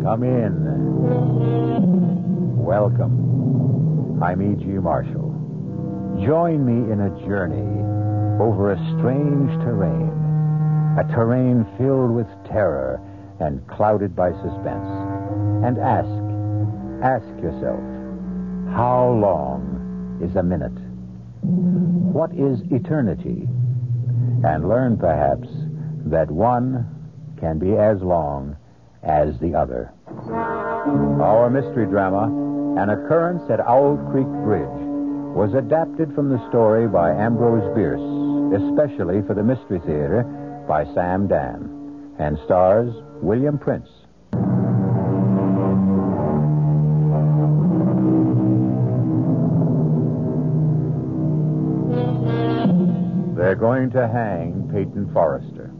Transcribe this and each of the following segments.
Come in. Welcome. I'm E.G. Marshall. Join me in a journey over a strange terrain. A terrain filled with terror and clouded by suspense. And ask yourself, how long is a minute? What is eternity? And learn, perhaps, that one can be as long as the other. Our mystery drama, An Occurrence at Owl Creek Bridge, was adapted from the story by Ambrose Bierce, especially for the Mystery Theater by Sam Dan, and stars William Prince. They're going to hang Peyton Forrester.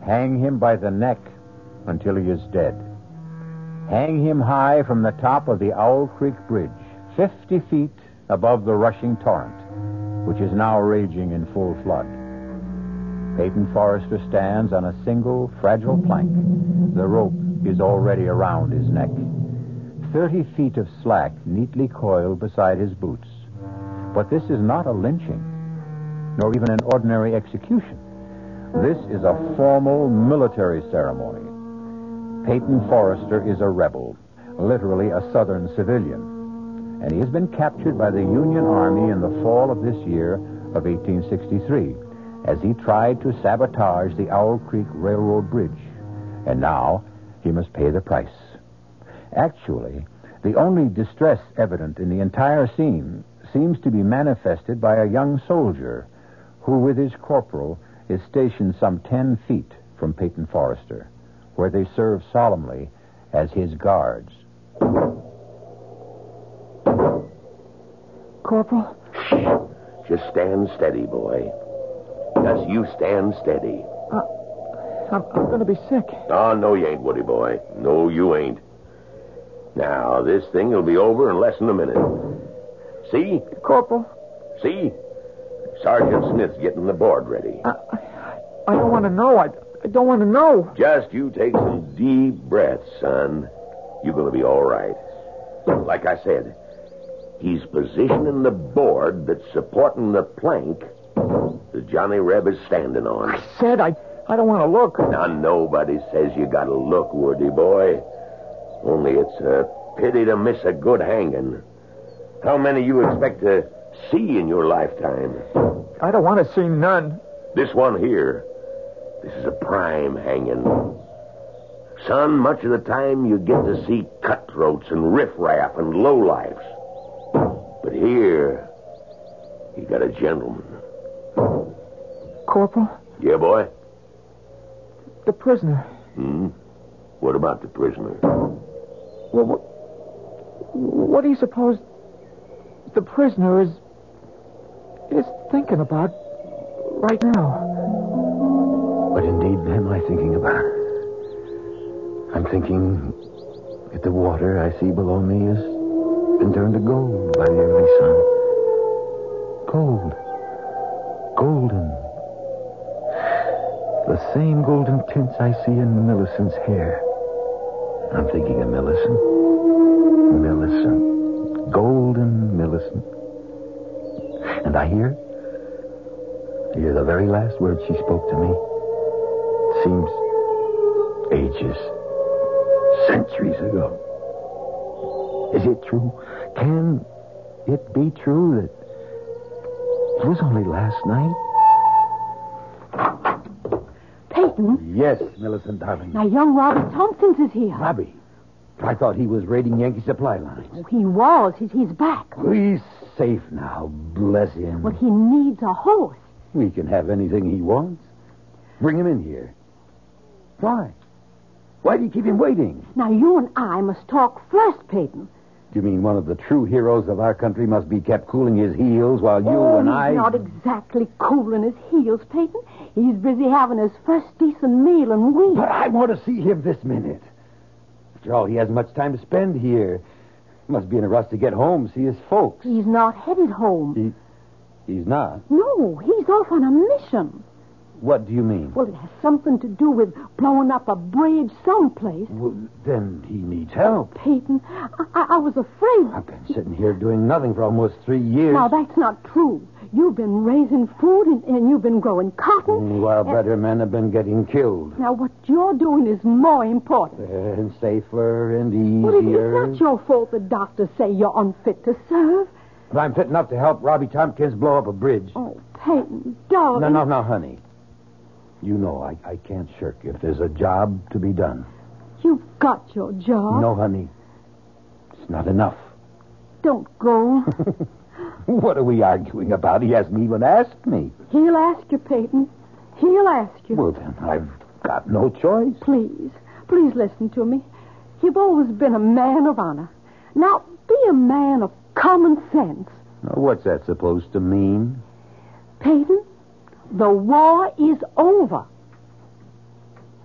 Hang him by the neck until he is dead. Hang him high from the top of the Owl Creek Bridge, 50 feet above the rushing torrent, which is now raging in full flood. Peyton Forrester stands on a single, fragile plank. The rope is already around his neck. 30 feet of slack neatly coiled beside his boots. But this is not a lynching, nor even an ordinary execution. This is a formal military ceremony. Peyton Forrester is a rebel, literally a Southern civilian, and he has been captured by the Union Army in the fall of this year of 1863 as he tried to sabotage the Owl Creek Railroad Bridge. And now he must pay the price. Actually, the only distress evident in the entire scene seems to be manifested by a young soldier who, with his corporal, is stationed some 10 feet from Peyton Forrester, where they serve solemnly as his guards. Corporal? Just stand steady, boy. Just you stand steady. I'm going to be sick. Oh, no, you ain't, Woody boy. No, you ain't. Now, this thing will be over in less than a minute. See? Corporal? See? Sergeant Smith's getting the board ready. I don't want to know. I don't want to know. Just you take some deep breaths, son. You're going to be all right. Like I said, he's positioning the board that's supporting the plank the Johnny Reb is standing on. I said I don't want to look. Now, nobody says you got to look, Woody boy. Only it's a pity to miss a good hanging. How many you expect to see in your lifetime? I don't want to see none. This one here, this is a prime hanging. Son, much of the time you get to see cutthroats and riffraff and lowlifes. But here, you got a gentleman. Corporal? Yeah, boy? The prisoner. What about the prisoner? Well, what do you suppose the prisoner is thinking about right now? What indeed am I thinking about? I'm thinking that the water I see below me has been turned to gold by the early sun. Gold. Golden. The same golden tints I see in Millicent's hair. I'm thinking of Millicent. Millicent. Golden Millicent. And I hear the very last words she spoke to me. It seems ages, centuries ago. Is it true? Can it be true that it was only last night? Peyton? Yes, Millicent, darling. Now, young Robbie Tompkins is here. Robbie? I thought he was raiding Yankee supply lines. Oh, he was. He's back. He's safe now, bless him. Well, he needs a horse. He can have anything he wants. Bring him in here. Why? Why do you keep him waiting? Now, you and I must talk first, Peyton. You mean one of the true heroes of our country must be kept cooling his heels while you and I... He's not exactly cooling his heels, Peyton. He's busy having his first decent meal in weeks. But I want to see him this minute. After all, he hasn't much time to spend here. He must be in a rush to get home, see his folks. He's not headed home. He's not? No, he's off on a mission. What do you mean? Well, it has something to do with blowing up a bridge someplace. Well, then he needs help. Peyton, I was afraid. I've been sitting here doing nothing for almost 3 years. Now, that's not true. You've been raising food and you've been growing cotton. While better men have been getting killed. Now, what you're doing is more important. And safer and Well, easier. it's not your fault the doctors say you're unfit to serve. But I'm fit enough to help Robbie Tompkins blow up a bridge. Oh, Peyton, darling. No, honey. You know I can't shirk if there's a job to be done. You've got your job. No, honey. It's not enough. Don't go. What are we arguing about? He hasn't even asked me. He'll ask you, Peyton. He'll ask you. Well, then, I've got no choice. Please listen to me. You've always been a man of honor. Now, be a man of common sense. Now, what's that supposed to mean? Peyton, the war is over.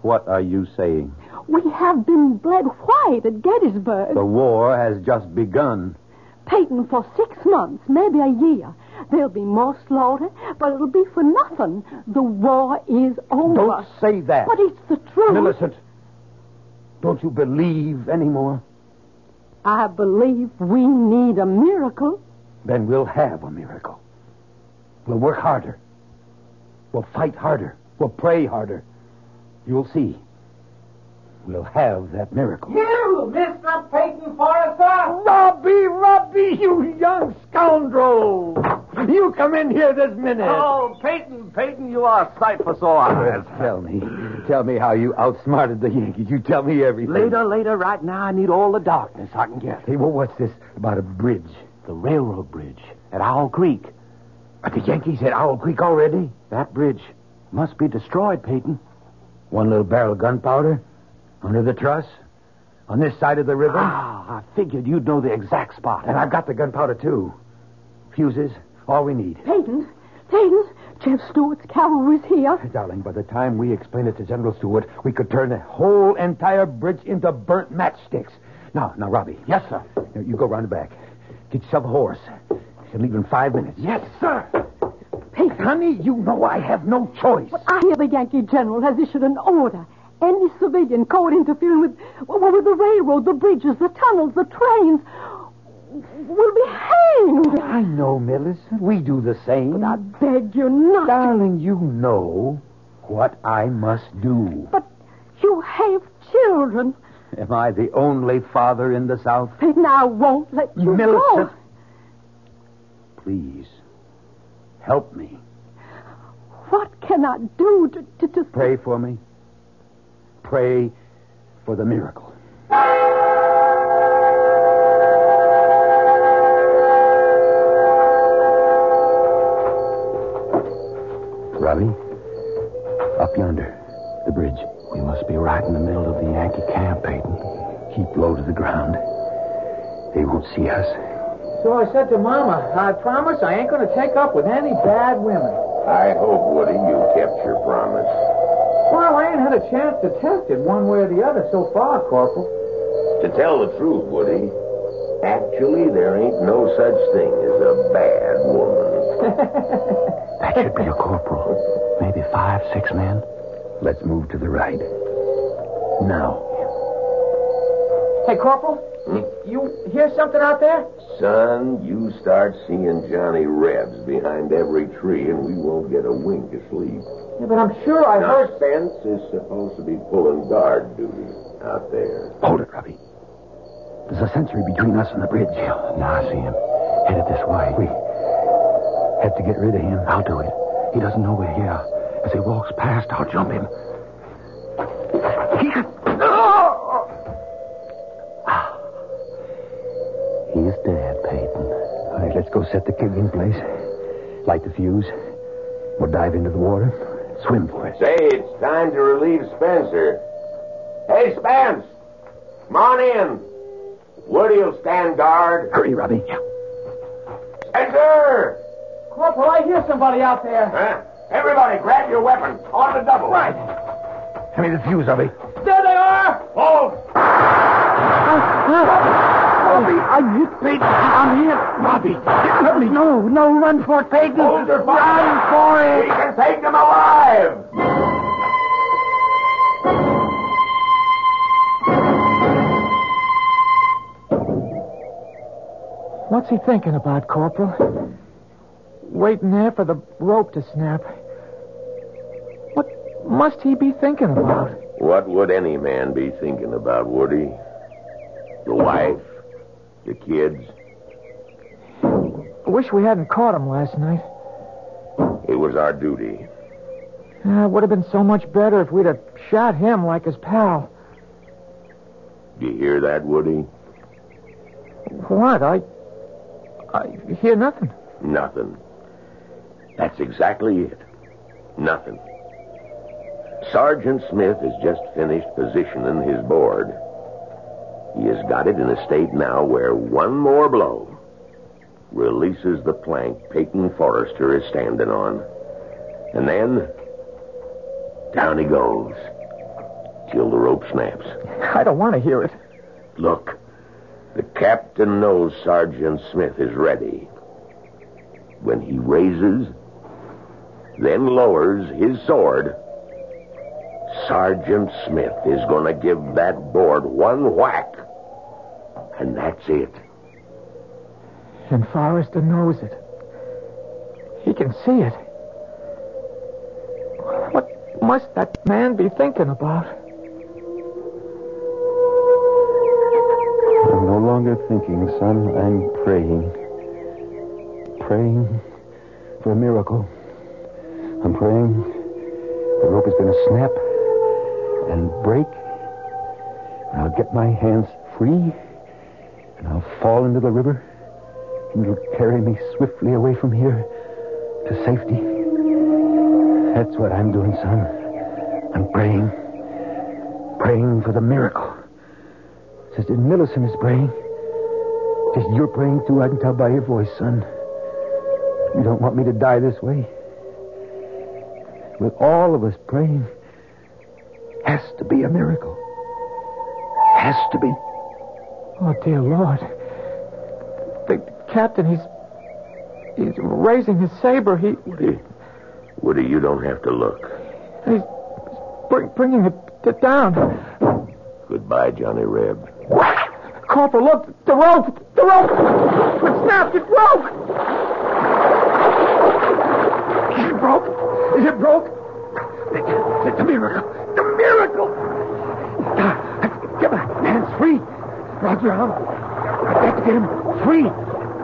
What are you saying? We have been bled white at Gettysburg. The war has just begun. Peyton, for 6 months, maybe a year, there'll be more slaughter, but it'll be for nothing. The war is over. Don't say that. But it's the truth. Millicent, don't you believe anymore? I believe we need a miracle. Then we'll have a miracle. We'll work harder. We'll fight harder. We'll pray harder. You'll see. We'll have that miracle. You, Mr. Peyton Forrester! Robbie, you young scoundrel! You come in here this minute. Oh, Peyton, you are a sight for sore eyes. Tell me how you outsmarted the Yankees. You tell me everything. Later, right now, I need all the darkness I can get. Hey, well, what's this about a bridge? The railroad bridge at Owl Creek. Are the Yankees at Owl Creek already? That bridge must be destroyed, Peyton. One little barrel of gunpowder? Under the truss? On this side of the river? I figured you'd know the exact spot. And I've got the gunpowder, too. Fuses, all we need. Peyton, Jeff Stewart's cavalry's here. Darling, by the time we explain it to General Stewart, we could turn the whole entire bridge into burnt matchsticks. Now, Robbie. Yes, sir. Now, you go round the back. Get yourself a horse. You'll leave in 5 minutes. Yes, sir. Peyton. Honey, you know I have no choice. But I hear the Yankee general has issued an order. Any civilian caught interfering with the railroad, the bridges, the tunnels, the trains will be hanged. I know, Millicent. We do the same. But I beg you not. Darling, you know what I must do. But you have children. Am I the only father in the South? Peyton, I won't let you Millicent, go. please, help me. What can I do to... Pray for me. Pray for the miracle. Robbie, up yonder, the bridge. We must be right in the middle of the Yankee camp, Peyton. Keep low to the ground. They won't see us. So I said to Mama, I promise I ain't going to take up with any bad women. I hope, Woody, you kept your promise. Well, I ain't had a chance to test it one way or the other so far, Corporal. To tell the truth, Woody, actually there ain't no such thing as a bad woman. That should be a corporal. Maybe 5, 6 men. Let's move to the right. Now. Hey, Corporal, you hear something out there? Son, you start seeing Johnny Rebs behind every tree and we won't get a wink of sleep. Yeah, but I'm sure I heard... Spence is supposed to be pulling guard duty out there. Hold it, Robbie. There's a sentry between us and the bridge. Now I see him. Headed this way. We have to get rid of him. I'll do it. He doesn't know we're here. As he walks past, I'll jump him. He's dead, Peyton. All right, let's go set the keg in place. Light the fuse. We'll dive into the water. Swim for it. Say, it's time to relieve Spencer. Hey, Spence! Come on in. Woody'll stand guard. Hurry, Robbie. Spencer! Corporal, I hear somebody out there. Huh? Everybody, grab your weapons. On the double. Right. Hand me the fuse, Robbie. There they are! Hold! Robbie! I'm hit, Peyton. I'm hit. Robbie, let me. No, run for it, Peyton. Hold your fire. Run for it. We can take them alive. What's he thinking about, Corporal? Waiting there for the rope to snap. What must he be thinking about? What would any man be thinking about, Woody? The wife? The kids? I wish we hadn't caught him last night. It was our duty. It would have been so much better if we'd have shot him like his pal. Do you hear that, Woody? What? I hear nothing. Nothing. That's exactly it. Nothing. Sergeant Smith has just finished positioning his board. He has got it in a state now where one more blow releases the plank Peyton Forrester is standing on. And then, down he goes, till the rope snaps. I don't want to hear it. Look, the captain knows Sergeant Smith is ready. When he raises, then lowers his sword, Sergeant Smith is going to give that board one whack. And that's it. And Forrester knows it. He can see it. What must that man be thinking about? I'm no longer thinking, son. I'm praying. Praying for a miracle. I'm praying the rope is going to snap and break. And I'll get my hands free. And I'll fall into the river. And it'll carry me swiftly away from here to safety. That's what I'm doing, son. I'm praying. Praying for the miracle. Sister Millicent is praying. Just you're praying, too. I can tell by your voice, son. You don't want me to die this way. With all of us praying, has to be a miracle. Has to be. Oh, dear Lord. The captain, he's raising his saber. Woody, you don't have to look. He's bringing it down. Goodbye, Johnny Reb. Corporal, look, the rope! The rope! It snapped, it broke! Is it broke? Is it broke? It's a miracle! The miracle! Get my hands free! Roger, I've got to get him free.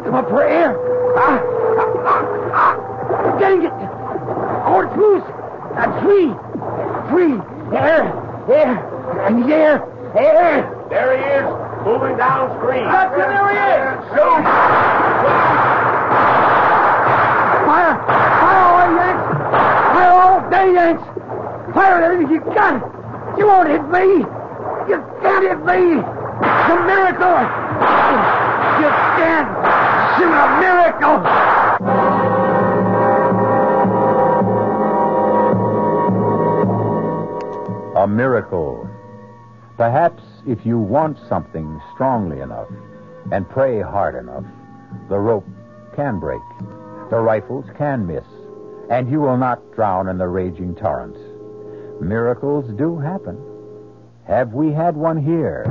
Come up for air. I'm getting it. Oh, it's loose. I'm free. Free. Air. I need air. There he is, moving downstream. Captain, there he is. Shoot! Fire all, Yanks. Fire all day, Yanks. Fire everything you got. You won't hit me. You can't hit me. It's a miracle. You can't shoot a miracle. A miracle. Perhaps if you want something strongly enough and pray hard enough, the rope can break, the rifles can miss, and you will not drown in the raging torrents. Miracles do happen. Have we had one here?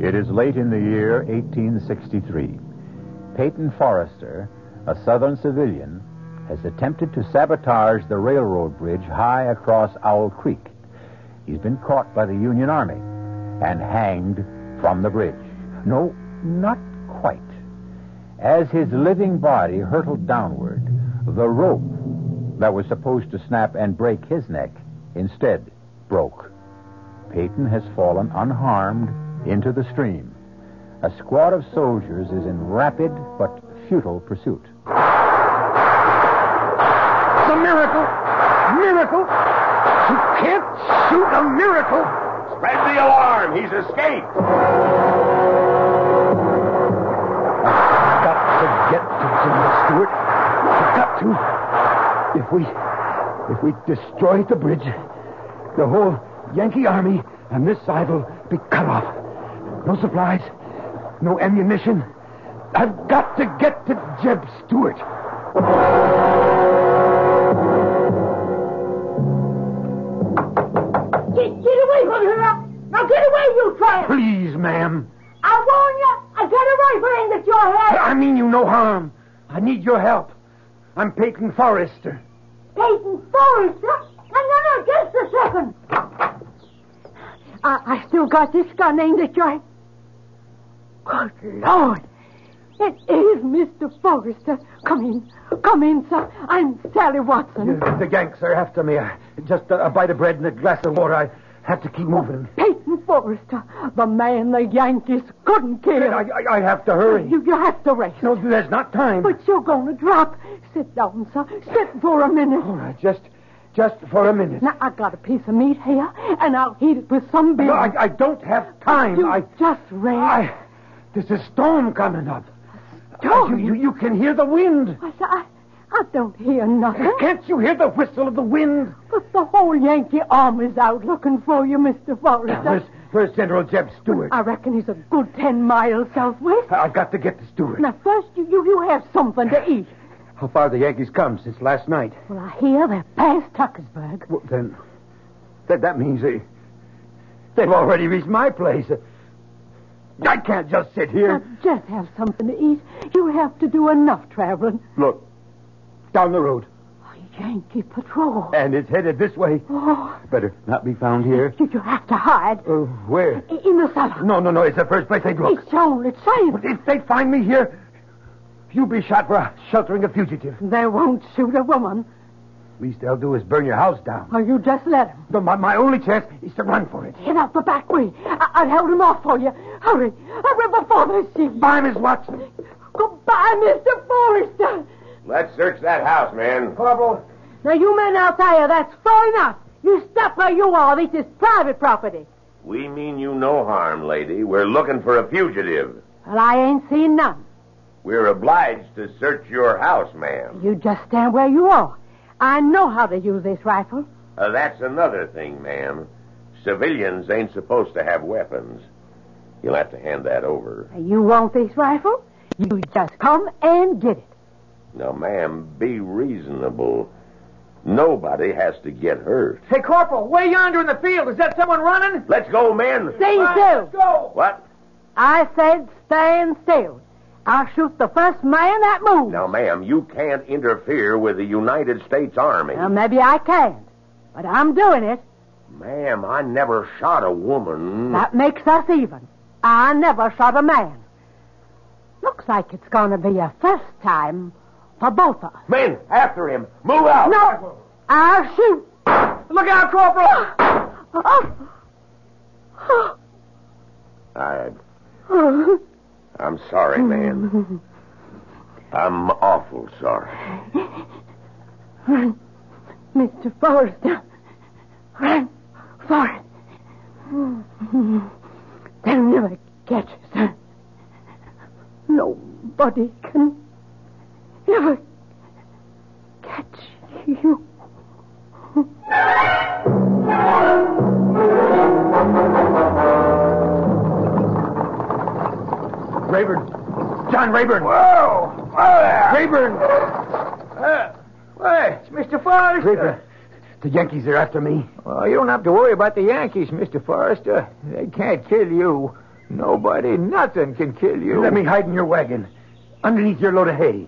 It is late in the year 1863. Peyton Forrester, a Southern civilian, has attempted to sabotage the railroad bridge high across Owl Creek. He's been caught by the Union Army and hanged from the bridge. No, not quite. As his living body hurtled downward, the rope that was supposed to snap and break his neck instead broke. Peyton has fallen unharmed into the stream. A squad of soldiers is in rapid but futile pursuit. It's a miracle. Miracle. You can't shoot a miracle. Spread the alarm. He's escaped. I've got to get to Jimmy Stewart. I've got to. If we destroy the bridge, the whole Yankee army on this side will be cut off. No supplies, no ammunition. I've got to get to Jeb Stewart. Get away from here! Now get away, you tramp! Please, ma'am. I warn you, I got a rifle aimed at your head! I mean you no harm. I need your help. I'm Peyton Forrester. Peyton Forrester? No, just a second. I still got this gun aimed at your head. Good Lord. It is Mr. Forrester. Come in, sir. I'm Sally Watson. The Yanks are after me. Just a bite of bread and a glass of water. I have to keep moving. Peyton Forrester, the man the Yankees couldn't kill. I have to hurry. You have to rest. No, there's not time. But you're going to drop. Sit down, sir. Sit for a minute. All right, just for a minute. Now, I got a piece of meat here, and I'll heat it with some beer. No, I don't have time. Just rest. There's a storm coming up. Storm? You can hear the wind. I don't hear nothing. Can't you hear the whistle of the wind? But the whole Yankee army's out looking for you, Mr. Forrester. Where's General Jeb Stewart? I reckon he's a good 10 miles southwest. I've got to get to Stewart. Now, first, you have something to eat. How far the Yankees come since last night? Well, I hear they're past Tuckersburg. Well, then, that means they've already reached my place. I can't just sit here. Now, just have something to eat. You have to do enough traveling. Look, down the road. A Yankee patrol. And it's headed this way. Oh. Better not be found here. You have to hide. Where? In the cellar. No. It's the first place they'd look. It's your only chance. But if they find me here, you'll be shot for sheltering a fugitive. They won't shoot a woman. Least they'll do is burn your house down. Or you just let them. No, my only chance is to run for it. Get out the back way. I'll hold them off for you. Hurry before they see you. Bye, Miss Watson. Goodbye, Mr. Forrester. Let's search that house, man. Corporal. Now, you men out there, that's far enough. You stop where you are. This is private property. We mean you no harm, lady. We're looking for a fugitive. Well, I ain't seen none. We're obliged to search your house, ma'am. You just stand where you are. I know how to use this rifle. That's another thing, ma'am. Civilians ain't supposed to have weapons. You'll have to hand that over. You want this rifle? You just come and get it. Now, ma'am, be reasonable. Nobody has to get hurt. Hey, Corporal, way yonder in the field. Is that someone running? Let's go, men. Stay still. Let's go. What? I said stand still. I'll shoot the first man that moves. Now, ma'am, you can't interfere with the United States Army. Well, maybe I can't, but I'm doing it. Ma'am, I never shot a woman. That makes us even. I never shot a man. Looks like it's going to be a first time for both of us. Men, after him. Move out. No, I'll shoot. Look out, Corporal. I'm sorry, man. I'm awful sorry. Run, Mr. Forrester. Run for it. They'll never catch us, sir. Nobody can ever catch you. Rayburn. John Rayburn. Whoa! Whoa there! Rayburn. Hey, it's Mr. Forrester. Rayburn. The Yankees are after me. Well, you don't have to worry about the Yankees, Mr. Forrester. They can't kill you. Nobody, nothing can kill you. Let me hide in your wagon, underneath your load of hay.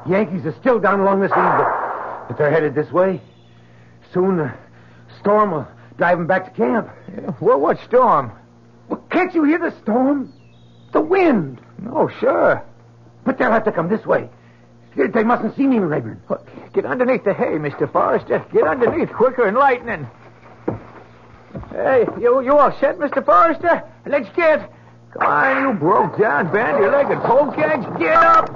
Yankees are still down along this lead, but they're headed this way. Soon the storm will drive them back to camp. Yeah, well, what storm? Well, can't you hear the storm? The wind. Oh, sure. But they'll have to come this way. They mustn't see me, Rayburn. Well, get underneath the hay, Mr. Forrester. Get underneath quicker than lightning. Hey, you all set, Mr. Forrester? Let's get. Come on, you broke down, bandy-legged polecats. Get up!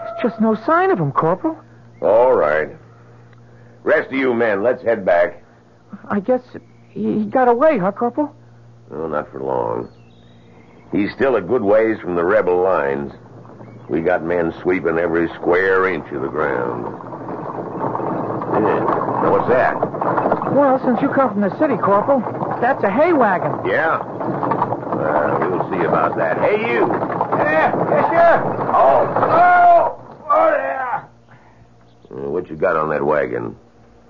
There's just no sign of him, Corporal. All right. Rest of you men, let's head back. I guess he got away, huh, Corporal? Oh, not for long. He's still a good ways from the rebel lines. We got men sweeping every square inch of the ground. Yeah. Now, what's that? Well, since you come from the city, Corporal, that's a hay wagon. Yeah? We'll see about that. Hey, you! Yes, sir. Oh, there! What you got on that wagon?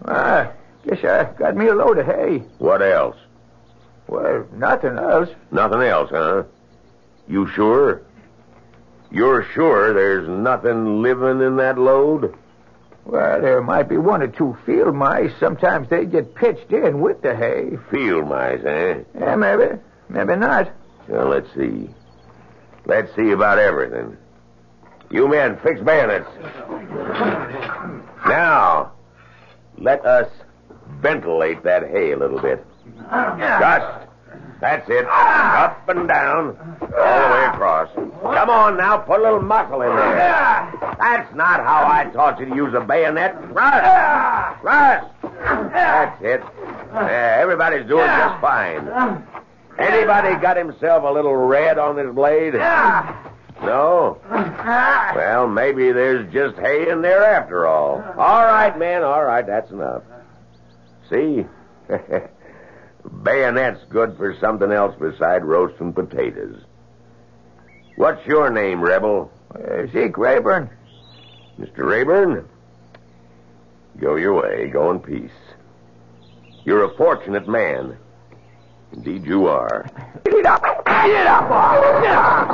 Guess I got me a load of hay. What else? Well, nothing else. Nothing else, huh? You sure? You're sure there's nothing living in that load? Well, there might be one or two field mice. Sometimes they get pitched in with the hay. Field mice, eh? Yeah, maybe. Maybe not. Well, let's see. Let's see about everything. You men, fix bayonets. Now, let us ventilate that hay a little bit. Just. That's it. Up and down. All the way across. Come on now, put a little muscle in there. That's not how I taught you to use a bayonet. Thrust. That's it. Everybody's doing just fine. Anybody got himself a little red on this blade? No? Well, maybe there's just hay in there after all. All right, men, all right, that's enough. See? Bayonet's good for something else beside roasting potatoes. What's your name, Rebel? Zeke Rayburn. Mr. Rayburn, go your way. Go in peace. You're a fortunate man. Indeed you are. Get up! Get up! Get up!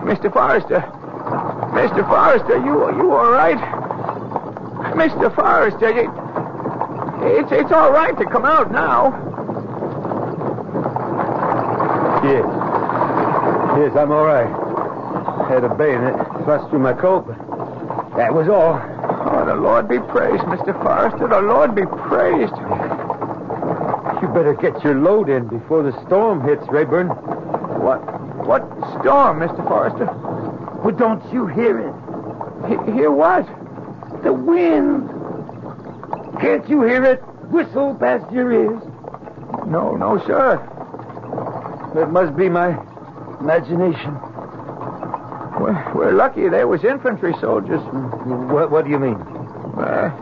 Mr. Forrester. Mr. Forrester, you all right? Mr. Forrester, it's all right to come out now. Yes, I'm all right. Had a bayonet thrust through my coat, but that was all. Oh, the Lord be praised, Mr. Forrester. The Lord be praised. You better get your load in before the storm hits, Rayburn. What storm, Mr. Forrester? Well, don't you hear it? Hear what? The wind. Can't you hear it whistle past your ears? No, sir. It must be my imagination. We're lucky there was infantry soldiers. What do you mean?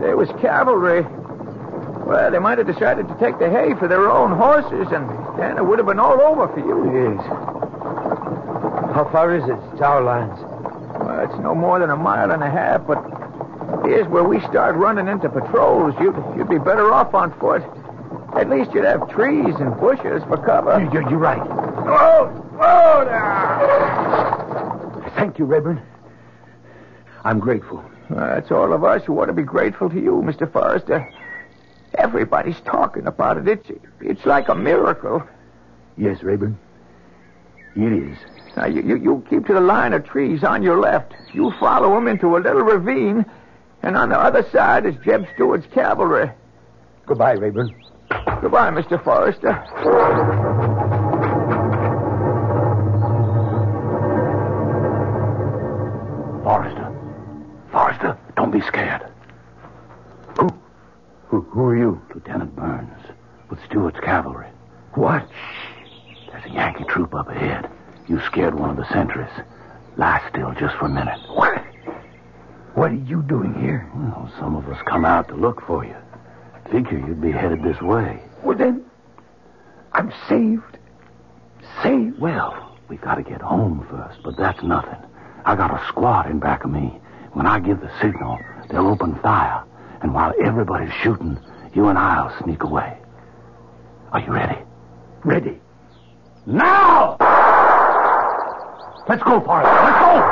There was cavalry. Well, they might have decided to take the hay for their own horses, and then it would have been all over for you. Yes. How far is it to our lines? Well, it's no more than 1.5 miles, but here's where we start running into patrols. You'd be better off on foot. At least you'd have trees and bushes for cover. You're right. Whoa there! Thank you, Rayburn. I'm grateful. It's all of us who ought to be grateful to you, Mr. Forrester. Everybody's talking about it. It's like a miracle. Yes, Rayburn. It is. Now, you keep to the line of trees on your left. You follow them into a little ravine, and on the other side is Jeb Stewart's cavalry. Goodbye, Rayburn. Goodbye, Mr. Forrester. Forrester, don't be scared. Who are you? Lieutenant Burns, with Stewart's cavalry. What? Shh. There's a Yankee troop up ahead. You scared one of the sentries. Lie still just for a minute. What are you doing here? Well, some of us come out to look for you. Figure you'd be headed this way. Well, then, I'm saved. Saved? Well, we got to get home first, but that's nothing. I got a squad in back of me. When I give the signal, they'll open fire. And while everybody's shooting, you and I'll sneak away. Are you ready? Ready. Now! Let's go, Forrester. Let's go!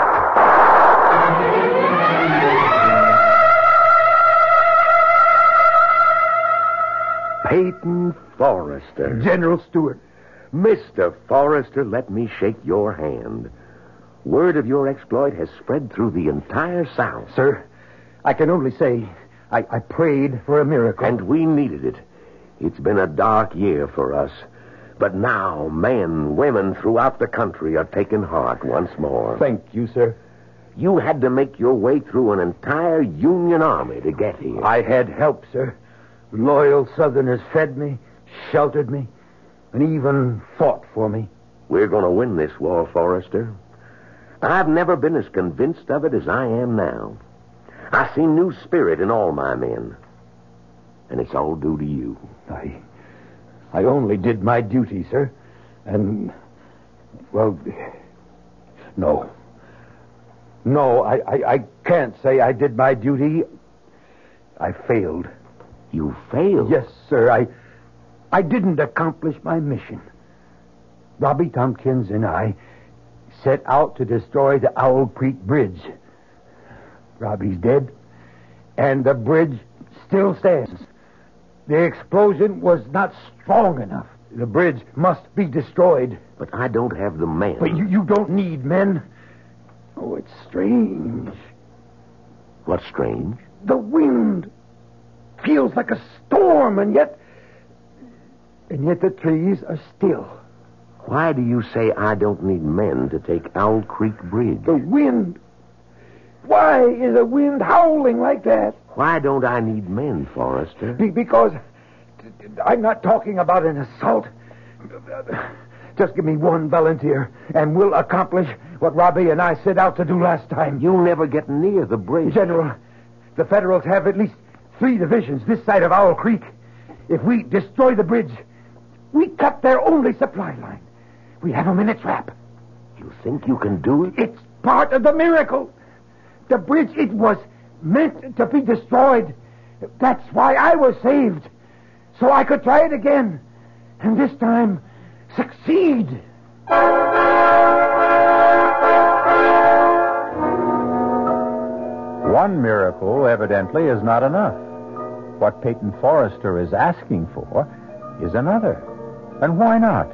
Peyton Forrester. General Stewart. Mr. Forrester, let me shake your hand. Word of your exploit has spread through the entire South. Sir, I can only say I prayed for a miracle. And we needed it. It's been a dark year for us. But now men, women throughout the country are taking heart once more. Thank you, sir. You had to make your way through an entire Union army to get here. I had help, sir. Loyal Southerners fed me, sheltered me, and even fought for me. We're going to win this war, Forrester. I've never been as convinced of it as I am now. I see new spirit in all my men. And it's all due to you. I only did my duty, sir. And, well, no. No, I can't say I did my duty. I failed. You failed? Yes, sir. I didn't accomplish my mission. Robbie Tompkins and I set out to destroy the Owl Creek Bridge. Robbie's dead, and the bridge still stands. The explosion was not strong enough. The bridge must be destroyed. But I don't have the men. But you don't need men. Oh, it's strange. What's strange? The wind feels like a storm, and yet the trees are still. Why do you say I don't need men to take Owl Creek Bridge? The wind. Why is the wind howling like that? Why don't I need men, Forrester? Because I'm not talking about an assault. Just give me one volunteer, and we'll accomplish what Robbie and I set out to do last time. You'll never get near the bridge. General, the Federals have at least 3 divisions this side of Owl Creek. If we destroy the bridge, we cut their only supply line. We have them in a trap. You think you can do it? It's part of the miracle. The bridge, it was meant to be destroyed. That's why I was saved. So I could try it again. And this time, succeed. One miracle, evidently, is not enough. What Peyton Forrester is asking for is another. And why not?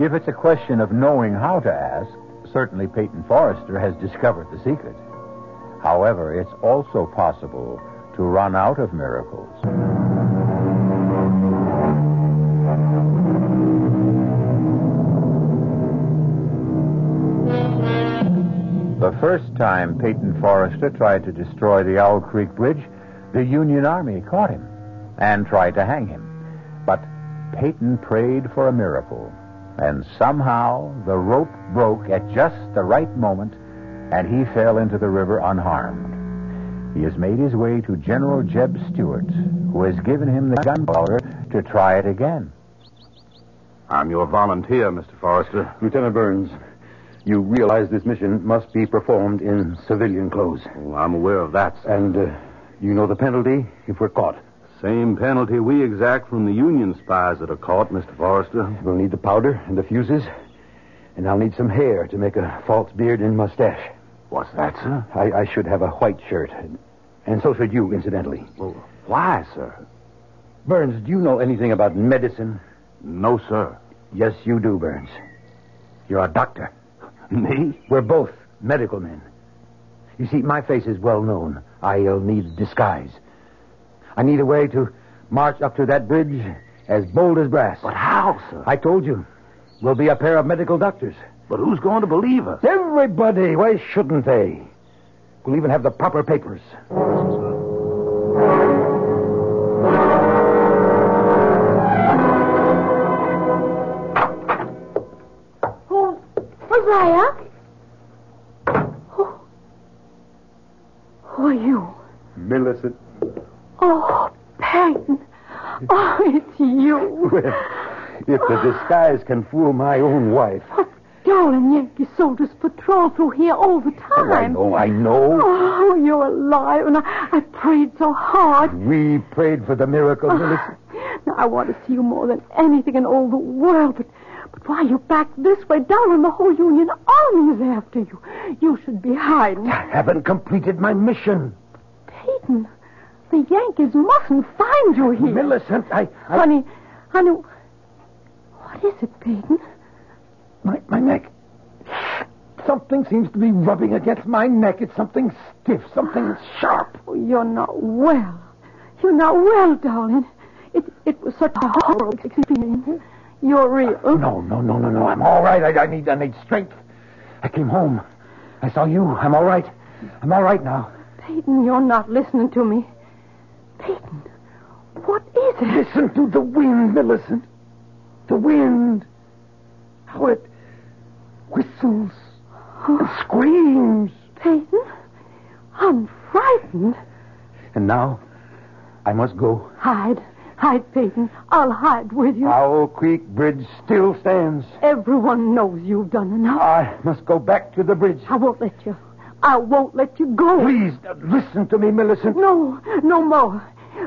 If it's a question of knowing how to ask, certainly Peyton Forrester has discovered the secret. However, it's also possible to run out of miracles. The first time Peyton Forrester tried to destroy the Owl Creek Bridge, the Union Army caught him and tried to hang him. But Peyton prayed for a miracle, and somehow the rope broke at just the right moment, and he fell into the river unharmed. He has made his way to General Jeb Stuart, who has given him the gunpowder to try it again. I'm your volunteer, Mr. Forrester. Lieutenant Burns, you realize this mission must be performed in civilian clothes. Well, I'm aware of that, sir. And you know the penalty if we're caught. Same penalty we exact from the Union spies that are caught, Mr. Forrester. We'll need the powder and the fuses, and I'll need some hair to make a false beard and mustache. What's that, sir? I should have a white shirt, and so should you, incidentally. Well, why, sir? Burns, do you know anything about medicine? No, sir. Yes, you do, Burns. You're a doctor. Me? We're both medical men. You see, my face is well known. I'll need disguise. I need a way to march up to that bridge as bold as brass. But how, sir? I told you. We'll be a pair of medical doctors. But who's going to believe us? Everybody. Why shouldn't they? We'll even have the proper papers. Oh, Hosea? Who are you? Millicent. Oh, Peyton. Oh, it's you. Well, if the disguise can fool my own wife. Oh, darling Yankee soldiers patrol through here all the time. Oh, I know. Oh, you're alive, and I prayed so hard. We prayed for the miracle, Millicent. Now, I want to see you more than anything in all the world, but why are you back this way, darling? The whole Union Army is after you. You should be hiding. I haven't completed my mission. Peyton, the Yankees mustn't find you here. Millicent, Honey, what is it, Peyton? My neck. Something seems to be rubbing against my neck. It's something stiff, something sharp. Oh, you're not well. You're not well, darling. It was such a horrible experience. You're real. No. I'm all right. I need strength. I came home. I saw you. I'm all right. I'm all right now. Peyton, you're not listening to me. Peyton, what is it? Listen to the wind, Millicent. The wind. How it whistles and screams. Peyton, I'm frightened. And now, I must go. Hide, Peyton. I'll hide with you. Owl Creek Bridge still stands. Everyone knows you've done enough. I must go back to the bridge. I won't let you. I won't let you go. Please, listen to me, Millicent. No more.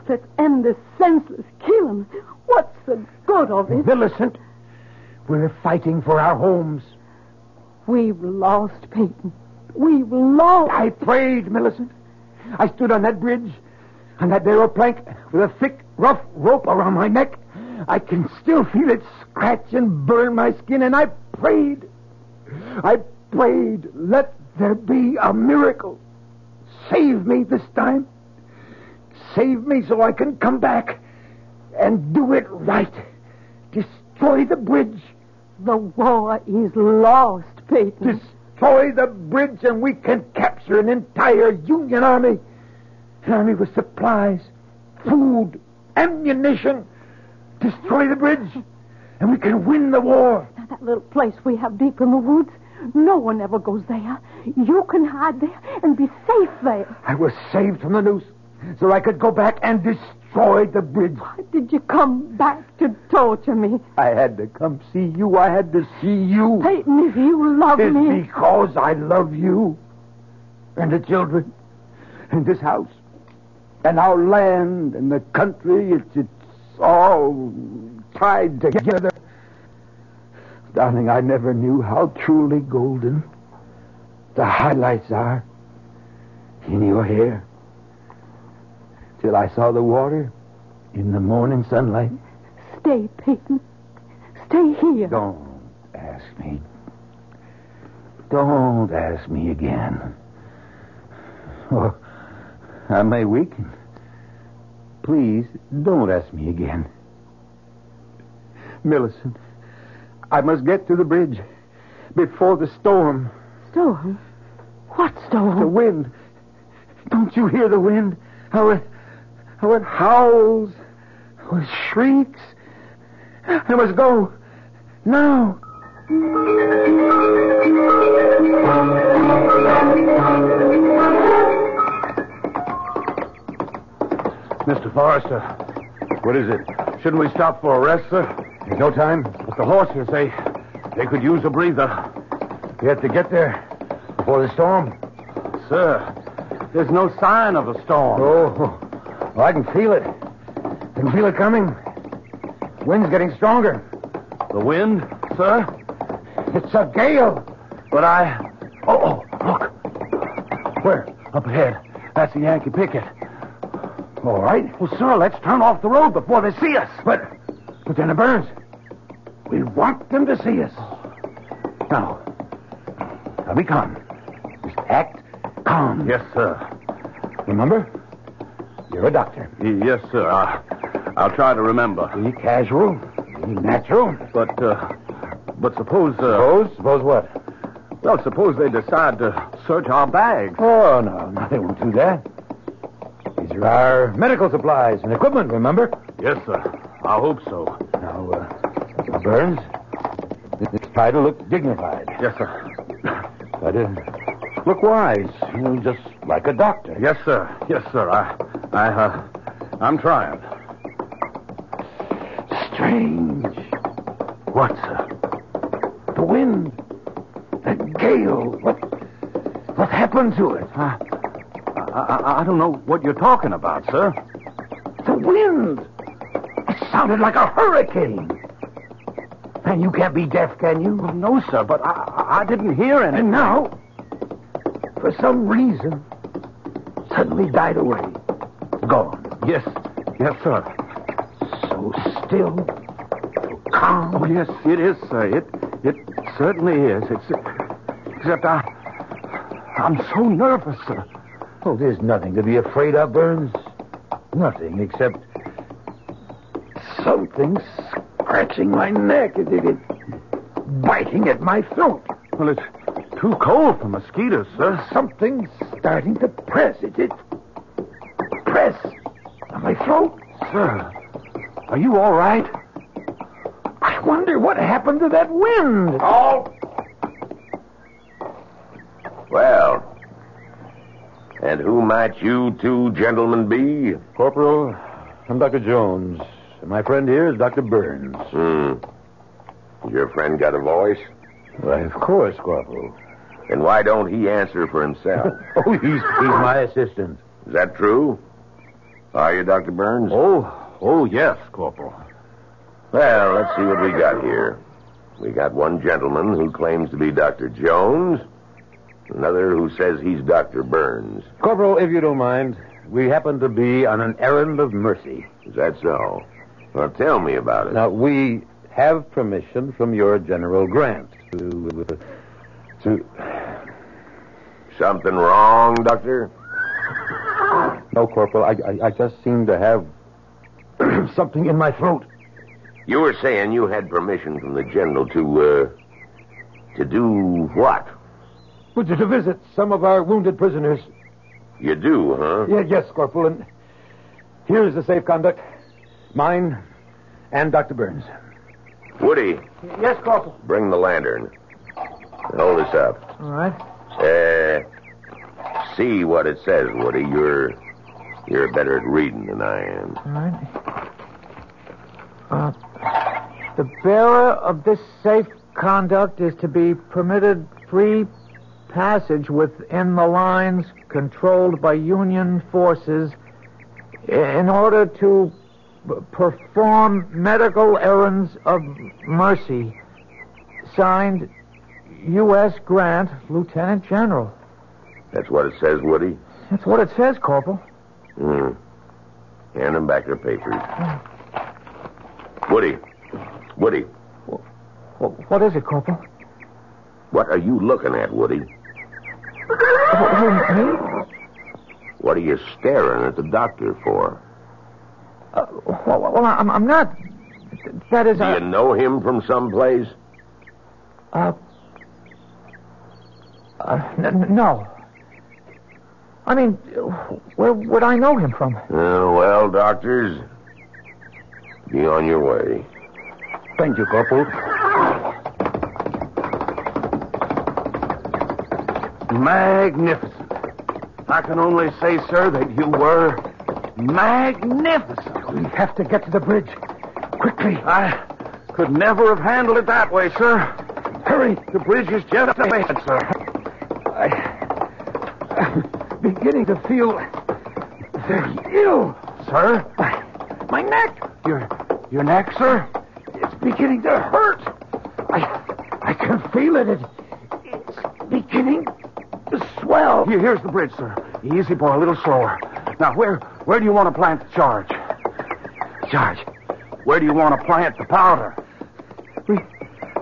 Let's end this senseless killing. What's the good of it? Millicent, we're fighting for our homes. We've lost, Peyton. We've lost. I prayed, Millicent. I stood on that bridge, on that narrow plank, with a thick, rough rope around my neck. I can still feel it scratch and burn my skin, and I prayed. Let there be a miracle. Save me this time. Save me so I can come back and do it right. Destroy the bridge. The war is lost, Peyton. Destroy the bridge and we can capture an entire Union army. An army with supplies, food, ammunition. Destroy the bridge and we can win the war. Now, that little place we have deep in the woods, no one ever goes there. You can hide there and be safe there. I was saved from the noose so I could go back and destroy the bridge. Why did you come back to torture me? I had to come see you. I had to see you. Peyton, if you love me... It's because I love you and the children and this house and our land and the country. It's all tied together. Darling, I never knew how truly golden the highlights are in your hair. Till I saw the water in the morning sunlight. Stay, Peyton. Stay here. Don't ask me. Don't ask me again. Or I may weaken. Please, don't ask me again. Millicent, I must get to the bridge before the storm. Storm? What storm? The wind. Don't you hear the wind? How it howls, how it shrieks. I must go now. Mr. Forrester, what is it? Shouldn't we stop for a rest, sir? There's no time. But the horses, they could use a breather. We have to get there before the storm. Sir, there's no sign of a storm. Oh, I can feel it. I can feel it coming. The wind's getting stronger. The wind, sir? It's a gale. But Oh, look. Where? Up ahead. That's the Yankee picket. All right. Well, sir, let's turn off the road before they see us. But then it burns. We want them to see us. Now be calm. Just act calm. Yes, sir. Remember? You're a doctor. Yes, sir. I'll try to remember. Be casual. Be natural. But suppose... Suppose what? Well, suppose they decide to search our bags. Oh, no, they won't do that. These are our medical supplies and equipment, remember? Yes, sir. I hope so. Now, Burns, let's try to look dignified. Yes, sir. But look wise, just like a doctor. Yes, sir. Yes, sir. I'm trying. Strange. What, sir? The wind. That gale. What happened to it? I don't know what you're talking about, sir. The wind. It sounded like a hurricane. And you can't be deaf, can you? Well, no, sir, but I didn't hear anything. And now, for some reason, suddenly died away. Gone. Yes, sir. So still, so calm. Oh, yes, it is, sir. It certainly is. Except I'm so nervous, sir. Oh, there's nothing to be afraid of, Burns. Nothing except something scratching my neck. It biting at my throat. Well, it's too cold for mosquitoes, sir. Something's starting to press. It press on my throat. Sir, are you all right? I wonder what happened to that wind. Oh! Well, and who might you two gentlemen be? Corporal, I'm Dr. Jones. My friend here is Dr. Burns. Your friend got a voice? Why, of course, Corporal. And why don't he answer for himself? Oh, he's my assistant. Is that true? Are you, Dr. Burns? Oh, yes, Corporal. Well, let's see what we got here. We got one gentleman who claims to be Dr. Jones, another who says he's Dr. Burns. Corporal, if you don't mind, we happen to be on an errand of mercy. Is that so? Well, tell me about it. Now, we have permission from your General Grant to... Something wrong, Doctor? No, Corporal, I just seem to have something in my throat. You were saying you had permission from the General to do what? Well, to visit some of our wounded prisoners. You do, huh? Yes, Corporal, and here's the safe conduct. Mine and Dr. Burns. Woody. Yes, Corporal. Bring the lantern. Hold this up. All right. See what it says, Woody. You're better at reading than I am. All right. The bearer of this safe conduct is to be permitted free passage within the lines controlled by Union forces in order to perform medical errands of mercy. Signed, U.S. Grant, Lieutenant General. That's what it says, Woody? That's what it says, Corporal. Hand them back their papers. Woody. What is it, Corporal? What are you looking at, Woody? Me? What are you staring at the doctor for? Well, I'm not. That is. Do you know him from someplace? No. I mean, where would I know him from? Well, doctors, be on your way. Thank you, Corporal. Magnificent. I can only say, sir, that you were magnificent. We have to get to the bridge. Quickly. I could never have handled it that way, sir. Hurry. The bridge is just ahead, sir. I'm beginning to feel very ill. Sir? My neck. Your neck, sir? It's beginning to hurt. I can feel it. It's beginning to swell. Here's the bridge, sir. Easy, boy, a little slower. Now, where do you want to plant the charge? Charge? Where do you want to plant the powder? We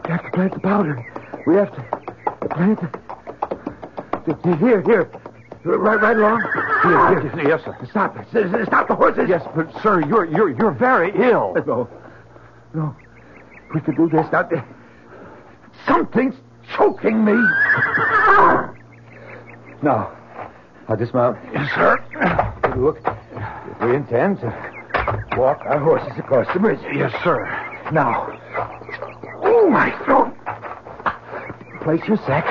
have to plant the powder. We have to plant the... Here. Right along. Here. Yes, sir. Stop the horses. Yes, but, sir, you're very ill. No. We could do this. Now, something's choking me. Now, I'll dismount. Yes, sir. Look, if we intend to walk our horses across the bridge. Yes, sir. Now, my throat. Place your sack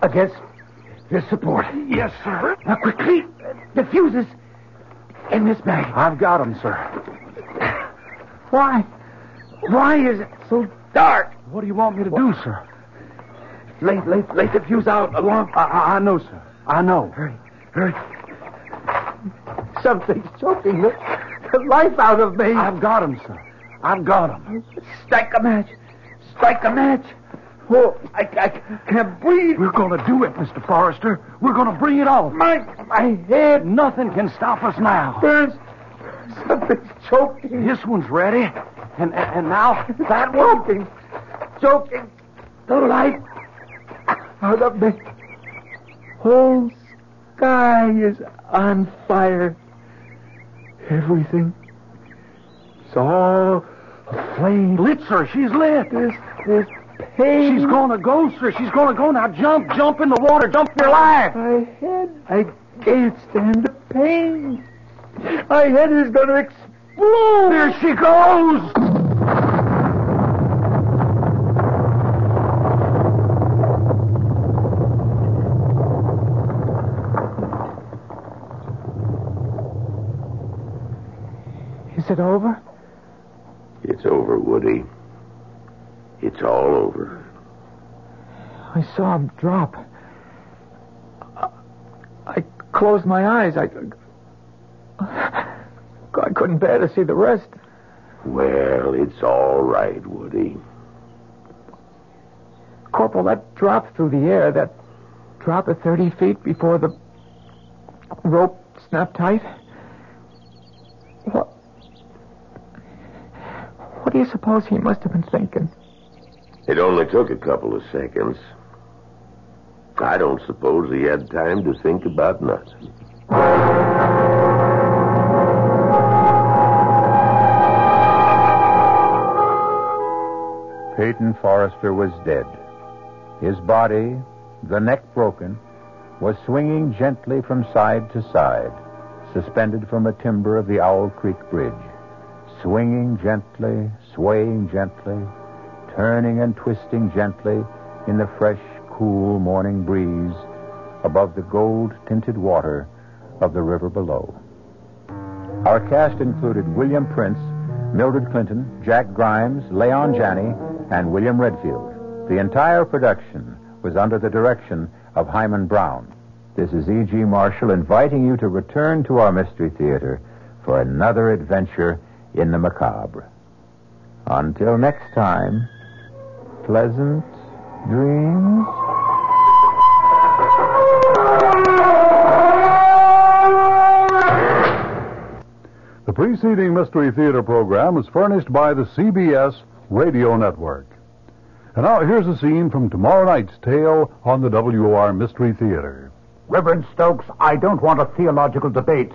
against this support. Yes, sir. Now, quickly, the fuses in this bag. I've got them, sir. Why is it so dark? What do you want me to do, sir? Lay the fuse out along. I know, sir. I know. Hurry. Something's choking the life out of me. I've got him, sir. I've got him. Strike a match. Oh, I can't breathe. We're going to do it, Mr. Forrester. We're going to bring it off. My head. Nothing can stop us now. Burns. Something's choking. This one's ready. And now that one. Choking the life out of me. Whole sky is on fire. Everything. It's all aflame. Lit, sir. She's lit. This pain. She's going to go, sir. She's going to go. Now jump. Jump in the water. Jump for your life. I can't stand the pain. My head is going to explode. There she goes. Is it over? It's over, Woody. It's all over. I saw him drop. I closed my eyes. I couldn't bear to see the rest. Well, it's all right, Woody. Corporal, that drop through the air, that drop at 30 feet before the rope snapped tight. What do you suppose he must have been thinking? It only took a couple of seconds. I don't suppose he had time to think about nothing. Peyton Forrester was dead. His body, the neck broken, was swinging gently from side to side, suspended from a timber of the Owl Creek Bridge. Swinging gently, swaying gently, turning and twisting gently in the fresh, cool morning breeze above the gold-tinted water of the river below. Our cast included William Prince, Mildred Clinton, Jack Grimes, Leon Janney, and William Redfield. The entire production was under the direction of Hyman Brown. This is E.G. Marshall inviting you to return to our Mystery Theater for another adventure in the macabre. Until next time, pleasant dreams. The preceding Mystery Theater program was furnished by the CBS Radio Network. And now here's a scene from tomorrow night's tale on the WOR Mystery Theater. Reverend Stokes, I don't want a theological debate.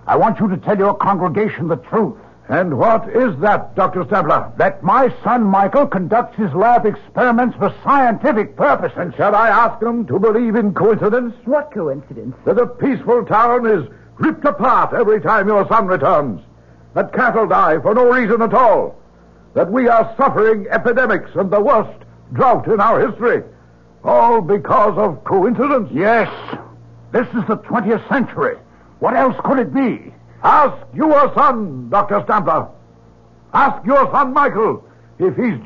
I want you to tell your congregation the truth. And what is that, Dr. Stabler? That my son Michael conducts his lab experiments for scientific purposes. And shall I ask him to believe in coincidence? What coincidence? That a peaceful town is ripped apart every time your son returns. That cattle die for no reason at all. That we are suffering epidemics and the worst drought in our history. All because of coincidence? Yes. This is the 20th century. What else could it be? Ask your son, Dr. Stabler. Ask your son, Michael, if he's